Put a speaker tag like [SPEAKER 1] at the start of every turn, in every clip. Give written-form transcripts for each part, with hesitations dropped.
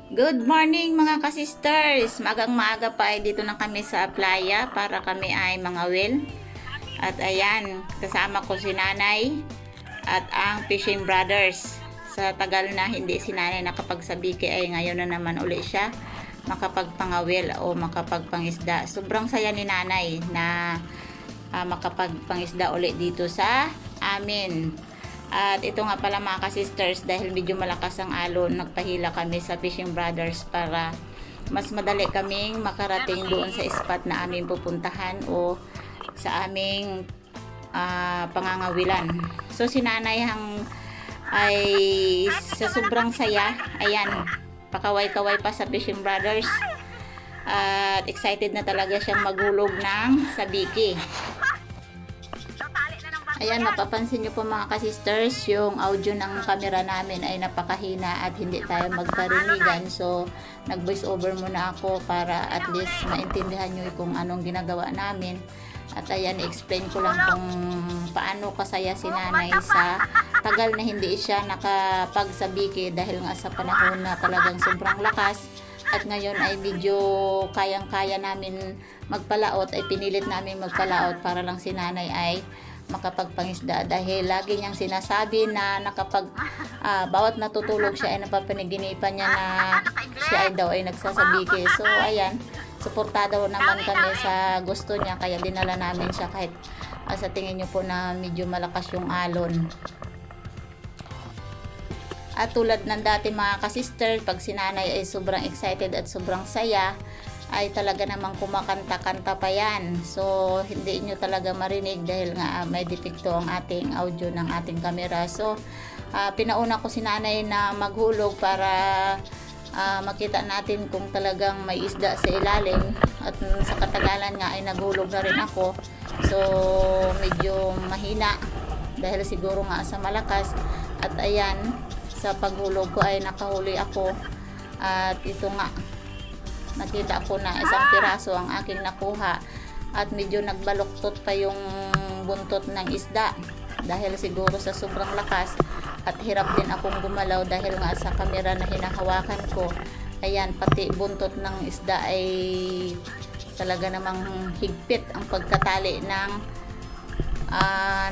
[SPEAKER 1] Good morning mga ka-sisters! Magang maaga pa ay dito na kami sa playa para kami ay mangawil. At ayan, kasama ko si nanay at ang fishing brothers. Sa tagal na hindi si nanay nakapagsabiki ay ngayon na naman uli siya makapagpangawil o makapagpangisda. Sobrang saya ni nanay na makapagpangisda uli dito sa amin. At ito nga pala mga ka-sisters, dahil medyo malakas ang alon, nagpahila kami sa Fishing Brothers para mas madali kaming makarating doon sa spot na aming pupuntahan o sa aming pangangawilan. So si nanay ay sa sobrang saya, ayan, pakaway-kaway pa sa Fishing Brothers. At excited na talaga siyang maghulog ng sabiki. Ayan, mapapansin nyo po mga ka-sisters, yung audio ng camera namin ay napakahina at hindi tayo magkarinigan. So, nag-voice over muna ako para at least maintindihan nyo kung anong ginagawa namin. At ayan, explain ko lang kung paano kasaya si nanay sa tagal na hindi siya nakapagsabiki dahil nga sa panahon na talagang sobrang lakas. At ngayon ay medyo kayang-kaya namin magpalaot, ay pinilit namin magpalaot para lang si nanay ay makapagpangisda, dahil lagi niyang sinasabi na bawat natutulog siya ay napapanaginipan niya na siya ay daw ay nagsasabiki. So ayan, suportado naman kami sa gusto niya, kaya dinala namin siya kahit sa tingin niyo po na medyo malakas yung alon. At tulad ng dati mga ka-sister, pag si nanay ay sobrang excited at sobrang saya, ay talaga namang kumakanta-kanta pa yan. So, hindi nyo talaga marinig dahil nga may depekto ang ating audio ng ating camera. So, pinauna ko si nanay na maghulog para makita natin kung talagang may isda sa ilalim. At sa katagalan nga ay naghulog na rin ako. So, medyo mahina dahil siguro nga sa malakas. At ayan, sa paghulog ko ay nakahuli ako. At ito nga, nakita ko na isang piraso ang aking nakuha at medyo nagbaluktot pa yung buntot ng isda dahil siguro sa sobrang lakas, at hirap din akong gumalaw dahil nga sa camera na hinahawakan ko. Ayan, pati buntot ng isda ay talaga namang higpit ang pagtatali ng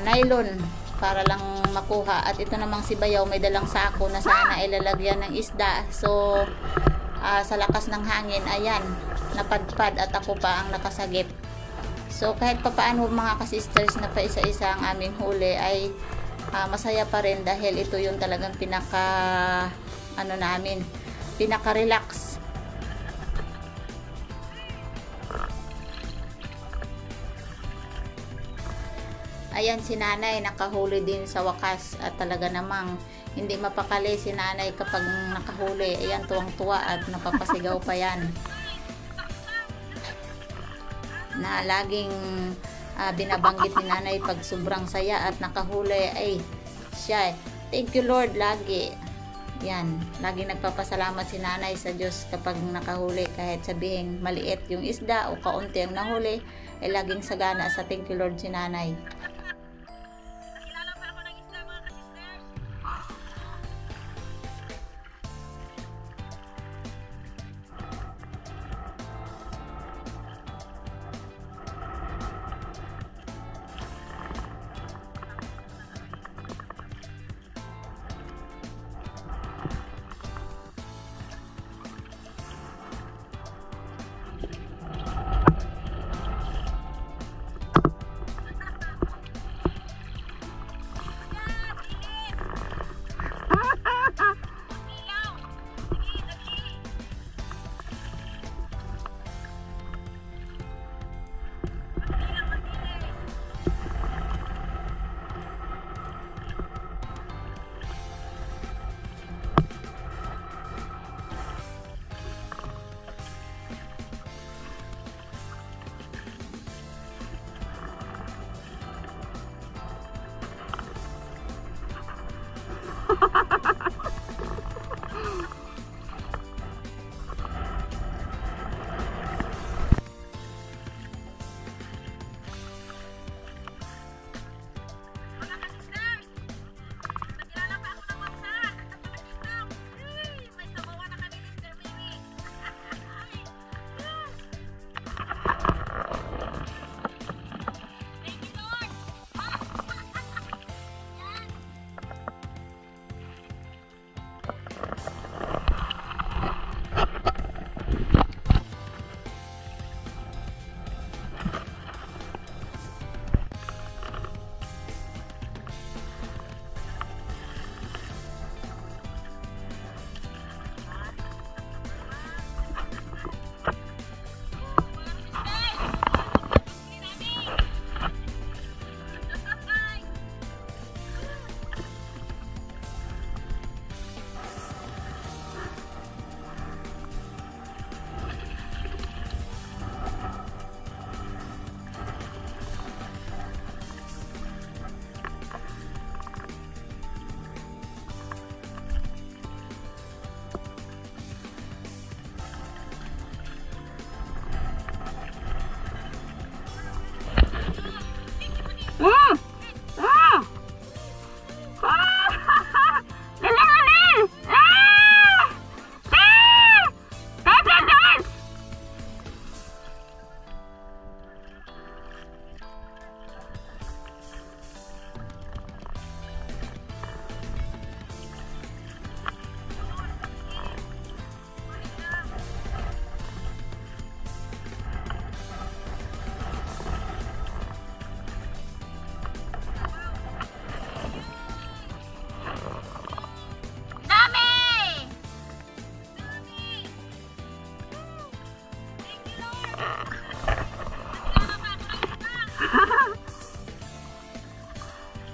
[SPEAKER 1] nylon para lang makuha. At ito namang si Bayaw may dalang sako na sana ay lalagyan ng isda. So sa lakas ng hangin, ayan, napadpad at ako pa ang nakasagip. So kahit papaano mga ka-sisters na pa isa-isa ang aming huli ay masaya pa rin dahil ito yung talagang pinaka relax. Ayan, si nanay nakahuli din sa wakas at talaga namang hindi mapakali si nanay kapag nakahuli. Ayan, tuwang-tuwa at napapasigaw pa yan. Na laging binabanggit ni nanay pag sobrang saya at nakahuli ay siya, thank you Lord, lagi. Yan, laging nagpapasalamat si nanay sa Diyos kapag nakahuli, kahit sabihin maliit yung isda o kaunti ang nahuli, ay laging sagana sa thank you Lord si nanay.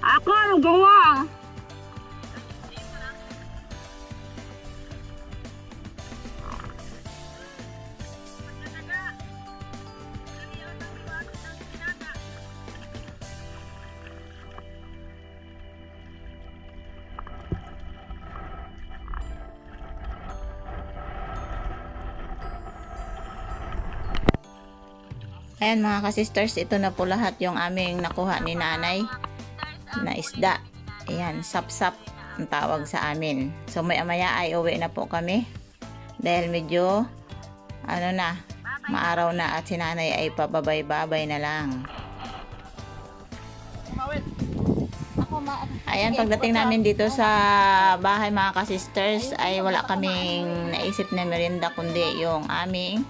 [SPEAKER 2] Ako ang gawa.
[SPEAKER 1] Ayan mga kasisters, ito na po lahat yung aming nakuha ni nanay na isda. Ayan, sap-sap ang tawag sa amin. So maya ay uwi na po kami dahil medyo ano na, maaraw na at si nanay ay pababay-babay na lang. Ayan, pagdating namin dito sa bahay mga kasisters ay wala kaming naisip na merienda kundi yung aming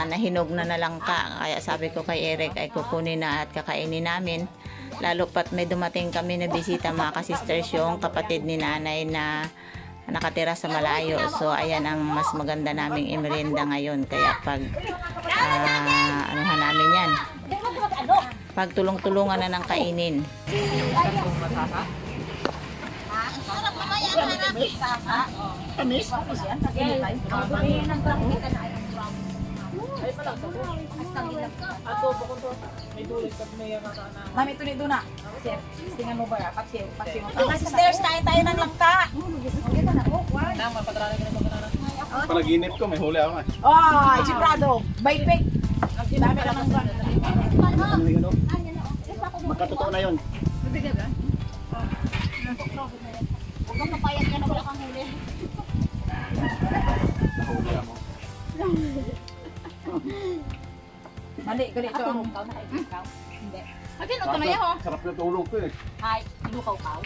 [SPEAKER 1] nahinog na nalangka. Kaya sabi ko kay Eric ay kukunin na at kakainin namin. Lalo pat may dumating kami na bisita mga kasisters, yung kapatid ni nanay na nakatira sa malayo. So ayan ang mas maganda naming imerienda ngayon. Kaya pag anuhan namin yan, pag tulong-tulungan na ng kainin.
[SPEAKER 2] Tamis? Mami, ito nito na. Sir, tingnan mo ba? Paksiw mo. Mga sisters, kain tayo ng langka.
[SPEAKER 3] Panaginip ko, may huli ako eh.
[SPEAKER 2] Oh, sigurado. Baipik. Dami ka ng gan.
[SPEAKER 3] Magkatotoo na yun.
[SPEAKER 1] Huwag kang papayag ka na wala kang huli.
[SPEAKER 3] Nahuli ako.
[SPEAKER 2] Mali, ganito ang...
[SPEAKER 1] Hindi. Akin, ito na yan ho.
[SPEAKER 3] Sarap na tulog ko eh.
[SPEAKER 4] Ay, inukaw ka.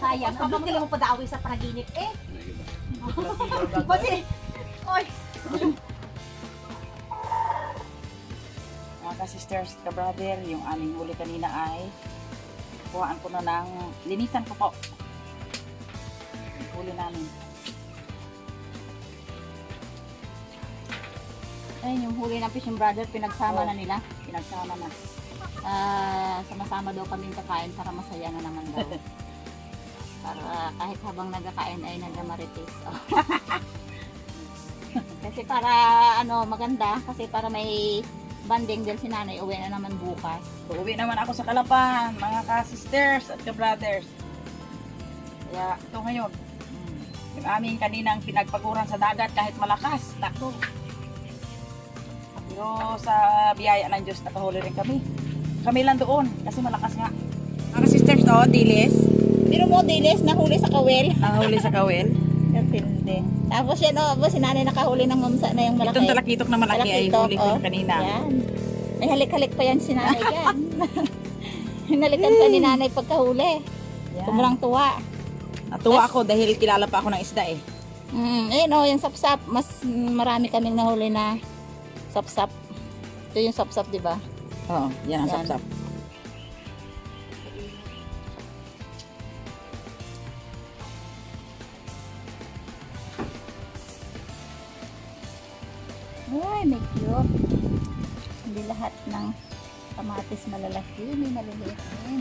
[SPEAKER 4] Sayang, kapag nila mo padawi sa panaginip eh. Kasi, oy.
[SPEAKER 2] Mga ka-sisters, ka-brother, yung aming huli kanina ay kuhaan ko na ng linisan ko po. Yung huli namin.
[SPEAKER 4] Ayun, yung huli ng fishing brother, pinagsama
[SPEAKER 2] Oh.
[SPEAKER 4] na nila.
[SPEAKER 2] Pinagsama na.
[SPEAKER 4] Sama-sama daw kaming kakain para masaya na naman daw. Para kahit habang nagkakain ay nagdamarites. Oh. Kasi para maganda, kasi para may banding dahil si nanay uwi na naman bukas.
[SPEAKER 2] Uuwi naman ako sa Kalapan, mga ka-sisters at ka-brothers. Kaya ito ngayon, yung aming kaninang pinagpaguran sa dagat kahit malakas, takbo. Pero sa biyaya ng Diyos, nakahuli rin kami. Kami lang doon, kasi malakas nga. Mga ka-sisters, dilis.
[SPEAKER 1] Pero mo dilis, nahuli sa kawel.
[SPEAKER 2] Nakahuli sa kawel.
[SPEAKER 1] Katindi. Tapos yan si nanay nakahuli ng mamsa na yung malaki.
[SPEAKER 2] Itong talakitok na malaki ay
[SPEAKER 1] Talakitok,
[SPEAKER 2] huli ko kanina.
[SPEAKER 1] Yan. Ay halik-halik pa yan si nanay yan. Hinalikan ka ni nanay pagkahuli.
[SPEAKER 2] Yan.
[SPEAKER 1] Sobrang tuwa.
[SPEAKER 2] Natuwa ako dahil kilala pa ako ng isda eh.
[SPEAKER 1] Ayun o, yung sapsap. Mas marami kaming nahuli na sapsap. Ito yung sapsap, di ba?
[SPEAKER 2] Oo, yan ang
[SPEAKER 1] Yan.
[SPEAKER 2] sapsap.
[SPEAKER 1] Ay, may cute. Hindi lahat ng kamatis malalaki. May maliliit din.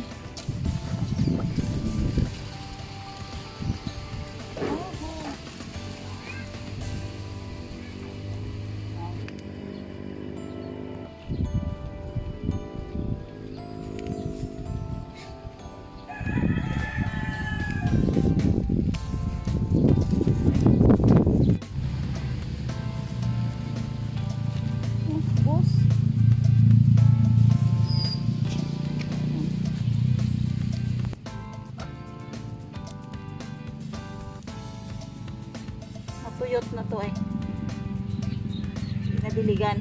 [SPEAKER 1] Bus. Natuyot na to eh. Nadiligan.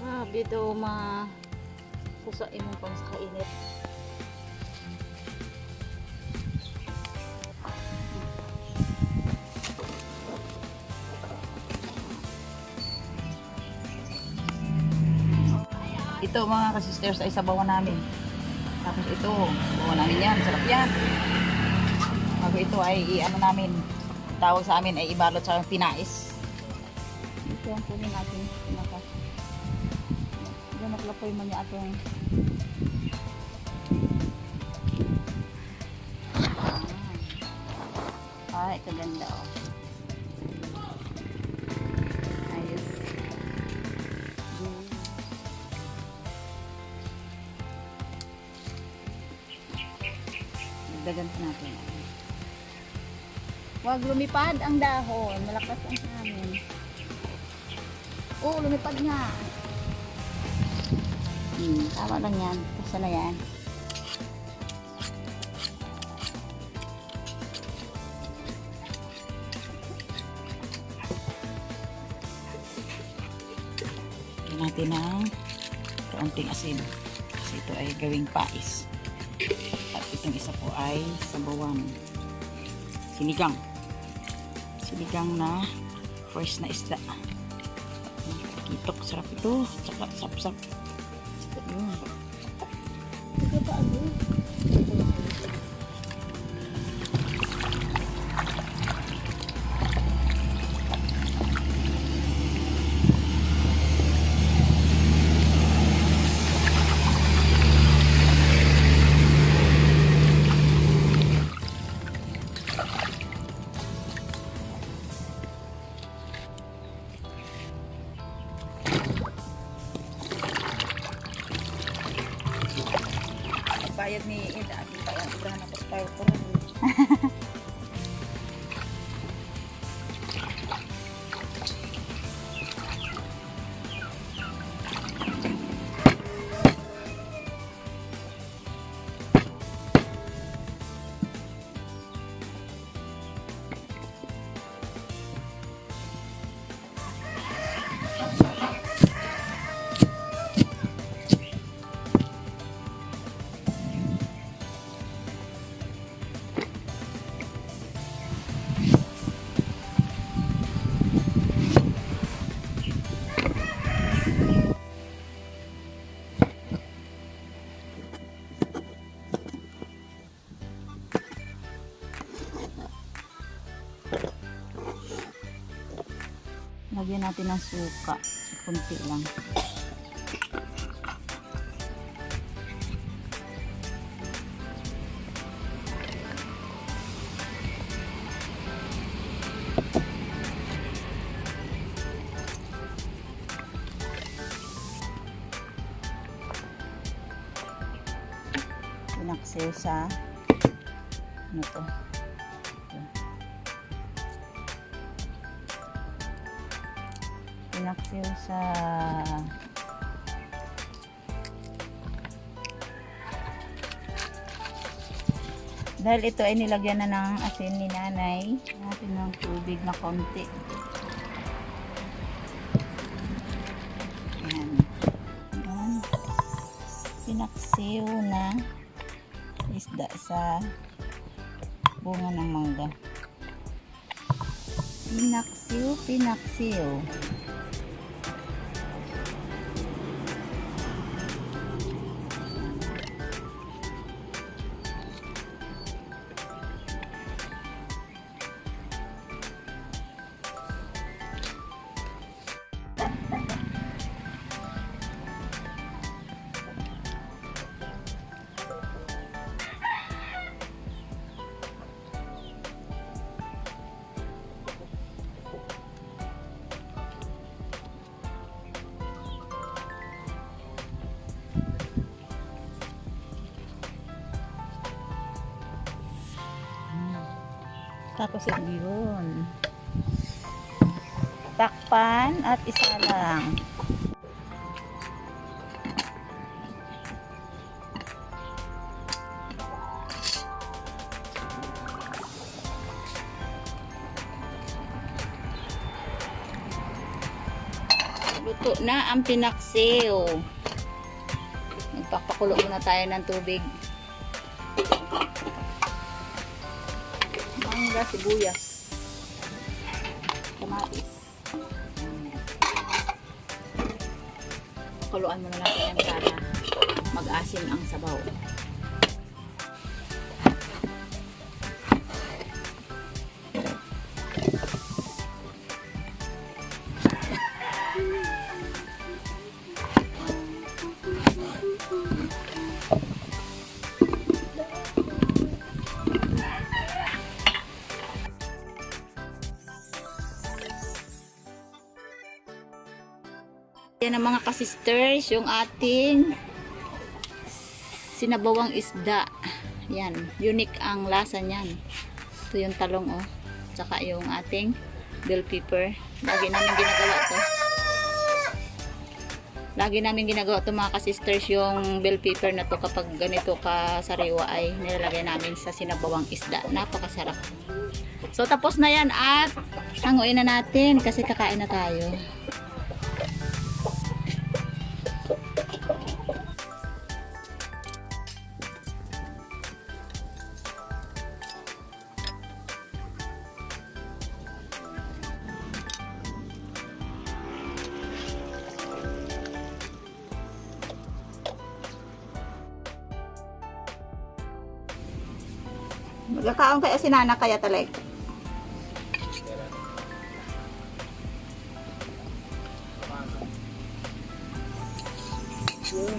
[SPEAKER 1] Grabe daw kusain mo pang sa kainit.
[SPEAKER 2] Ito mga ka-sisters ay sabawan namin. Tapos ito, sabawan namin yan. Sarap yan. Bago ito ay i-ano namin. Tawag sa amin ay ibalot sa pinais.
[SPEAKER 4] Ito ang kunin natin. Pinakas. Diyan maglapoy mo niya atong ay, kaganda oh. Ayos. Good. Dagdagan pa natin. Huwag lumipad ang dahon. Malakas ang hangin. Oo, lumipad nga. Tama lang yan. Basta na yan.
[SPEAKER 2] Lagyan natin ng kaunting asin. Kasi ito ay gawing pais. At itong isa po ay sabawan. Sinigang. Sinigang na fresh na isda. Kitok, sarap ito. Tsaka sap-sap. Bayad ni Ida. Kita yung ibrahan ako sa tayo ko rin.
[SPEAKER 4] Lagyan natin ng suka. Kunti lang. Pinaksil sa ano to? Pinaksil sa dahil ito ay nilagyan na ng asin ni nanay natin ng tubig na konti. Ayan. Ayan. Pinaksil na isda sa bunga ng mangga. Pinaksil. Tapos yun. Takpan at isa lang. Luto na ang pinaksiw. Magpapakulo muna tayo ng tubig. Mangga, sibuyas, kamatis. Pakuluan muna natin yan para mag-asim ang sabaw.
[SPEAKER 1] Yan ang mga kasisters, yung ating sinabawang isda. Yan, unique ang lasa niyan. Ito yung talong oh. Tsaka yung ating bell pepper. Lagi namin ginagawa to. Lagi namin ginagawa to mga kasisters, yung bell pepper na to kapag ganito ka sariwa ay nilalagay namin sa sinabawang isda. Napakasarap. So tapos na yan at hanguin na natin kasi kakain na tayo. Magkakaon kaya si Nana kaya talaga. Ayun.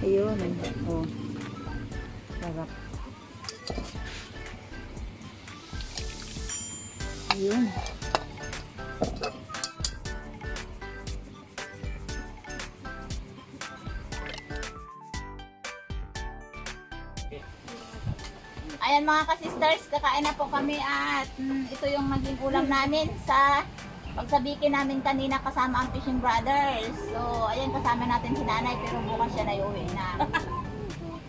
[SPEAKER 1] Ayun. Oh. Sarap. Ayun. Ayan mga kasisters, kakain na po kami at ito yung naging ulam namin sa pagsabikin namin kanina kasama ang Fishing Brothers. So, ayan kasama natin si Nanay pero bukas siya na iuwi na.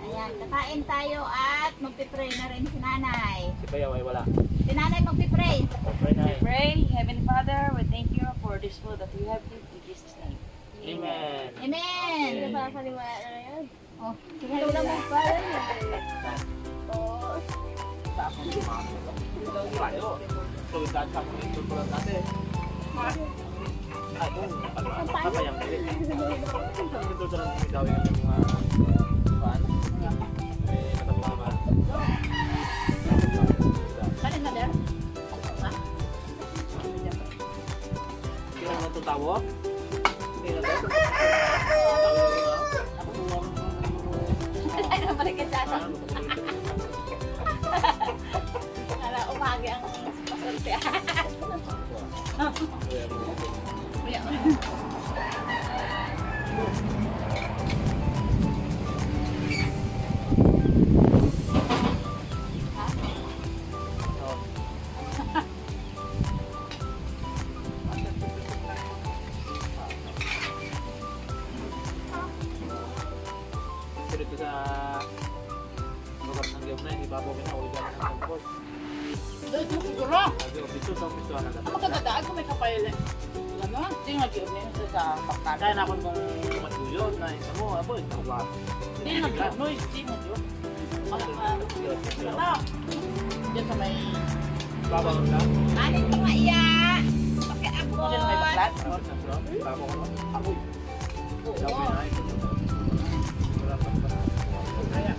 [SPEAKER 1] Ayan, kakain tayo at magpipray na rin si Nanay.
[SPEAKER 3] Si Bayaw ay wala.
[SPEAKER 1] Si Nanay magpipray.
[SPEAKER 2] Pray, Heavenly Father, we thank you for this food that we have given in Jesus' name.
[SPEAKER 3] Amen.
[SPEAKER 1] Amen. Oh, sige ulam mo.
[SPEAKER 3] Tayo. Tulad sa mga ito tulad natin. Ay, apa yang beli? Itu terus daw yung mga pan. Katapama.
[SPEAKER 1] Kanin na der?
[SPEAKER 3] Kaya mo to tawo? Kaya na daw.
[SPEAKER 1] Ay, nabalikin sa atin. Ala, umagi ang pasorte.
[SPEAKER 3] Dito sa lugar ng Giyom na, ibabaw na ulit na ng transport.
[SPEAKER 4] Dito siguro.
[SPEAKER 3] Dito sa piso na
[SPEAKER 4] Ang magkagandaan kung may kapailan. Ano? Hindi nga yun yun sa pakkan.
[SPEAKER 3] kaya na ako mong matulog na isa mo, abo, ito ba?
[SPEAKER 4] Hindi nga yun. No, hindi nga yun. Ano? Diyan sa may...
[SPEAKER 3] Babaw na?
[SPEAKER 1] Kanin ko nga iya.
[SPEAKER 4] Diyan may baklat.
[SPEAKER 3] Babaw ko na? Aboy.
[SPEAKER 1] Oo.
[SPEAKER 3] Sabi na ito. Kaya.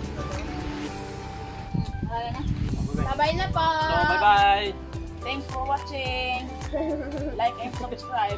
[SPEAKER 1] Kaya na. Sabay na po.
[SPEAKER 3] So, bye-bye!
[SPEAKER 4] Thanks for watching. Like and subscribe.